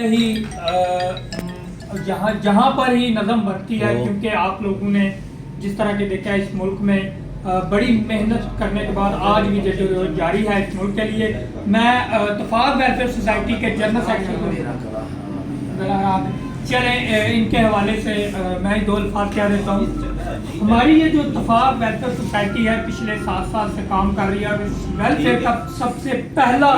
ہی جہاں پر ہی نظم بڑھتی ہے، کیونکہ آپ لوگوں نے جس طرح کے دیکھا ہے اس ملک میں بڑی محنت کرنے کے بعد آج بھی جدوجہد جاری ہے اس ملک کے لیے۔ میں اتفاق ویلفیئر سوسائٹی کے جنرل سیکرٹری چلیں ان کے حوالے سے میں دو الفاظ کہہ دیتا ہوں۔ ہماری یہ جو اتفاق ویلفیئر سوسائٹی ہے پچھلے 7 سال سے کام کر رہی ہے، اور اس ویلفیئر کا سب سے پہلا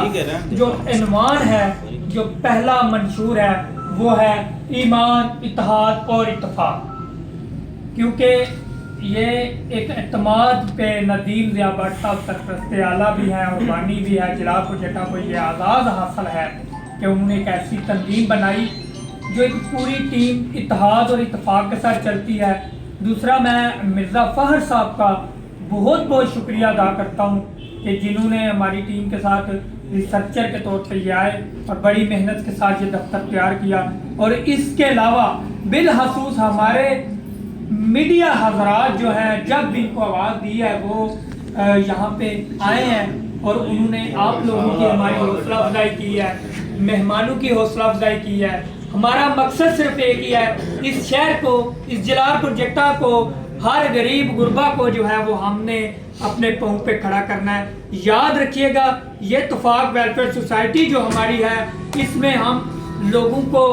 جو عنوان ہے، جو پہلا منشور ہے، وہ ہے ایمان، اتحاد اور اتفاق۔ کیونکہ یہ ایک اعتماد پہ ندیم ضیاء بٹ صاحب سرپرست اعلیٰ بھی ہیں اور بانی بھی ہے، جلا پروجیکٹا کو یہ اعزاز حاصل ہے کہ انہوں نے ایک ایسی تنظیم بنائی جو ایک پوری ٹیم اتحاد اور اتفاق کے ساتھ چلتی ہے۔ دوسرا، میں مرزا فخر صاحب کا بہت بہت شکریہ ادا کرتا ہوں کہ جنہوں نے ہماری ٹیم کے ساتھ ریسرچر کے طور پر یہ آئے اور بڑی محنت کے ساتھ یہ دفتر تیار کیا، اور اس کے علاوہ بالخصوص ہمارے میڈیا حضرات جو ہیں، جب بھی ان کو آواز دی ہے وہ یہاں پہ آئے ہیں اور انہوں نے آپ لوگوں کی ہماری حوصلہ افزائی کی ہے، مہمانوں کی حوصلہ افزائی کی ہے۔ ہمارا مقصد صرف ایک ہی ہے، اس شہر کو، اس جلال پروجیکٹا کو، ہر غریب غربا کو جو ہے وہ ہم نے اپنے پاؤں پہ کھڑا کرنا ہے۔ یاد رکھیے گا، یہ اتفاق ویلفیئر سوسائٹی جو ہماری ہے، اس میں ہم لوگوں کو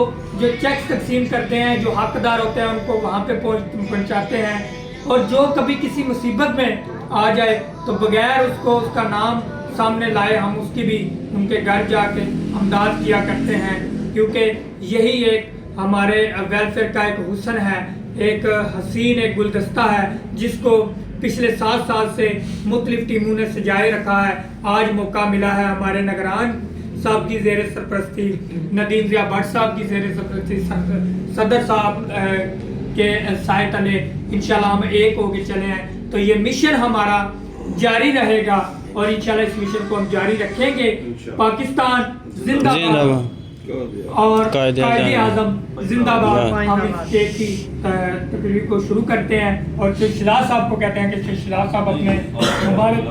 جو چیک تقسیم کرتے ہیں، جو حقدار ہوتے ہیں ان کو وہاں پہ پہنچاتے ہیں، اور جو کبھی کسی مصیبت میں آ جائے تو بغیر اس کا نام سامنے لائے ہم اس کی بھی ان کے گھر جا کے امداد کیا کرتے ہیں، کیونکہ یہی ایک ہمارے ویلفیئر کا ایک حسن ہے، ایک حسین ایک گلدستہ ہے جس کو پچھلے 7 سال سے مختلف ٹیموں نے سجائے رکھا ہے۔ آج موقع ملا ہے ہمارے نگران صاحب کی زیر سرپرستی، ندیم ضیاء بٹ صاحب کی زیر سرپرستی، صدر صاحب کے سائے تلے انشاءاللہ ہم ایک ہو کے چلے ہیں، تو یہ مشن ہمارا جاری رہے گا اور انشاءاللہ اس مشن کو ہم جاری رکھیں گے۔ پاکستان زندہ باد اور قائد اعظم زندہ باد۔ ہم اس ڈے کی تقریر کو شروع کرتے ہیں اور شہلا صاحب کو کہتے ہیں کہ شہلا صاحب اپنے مبارک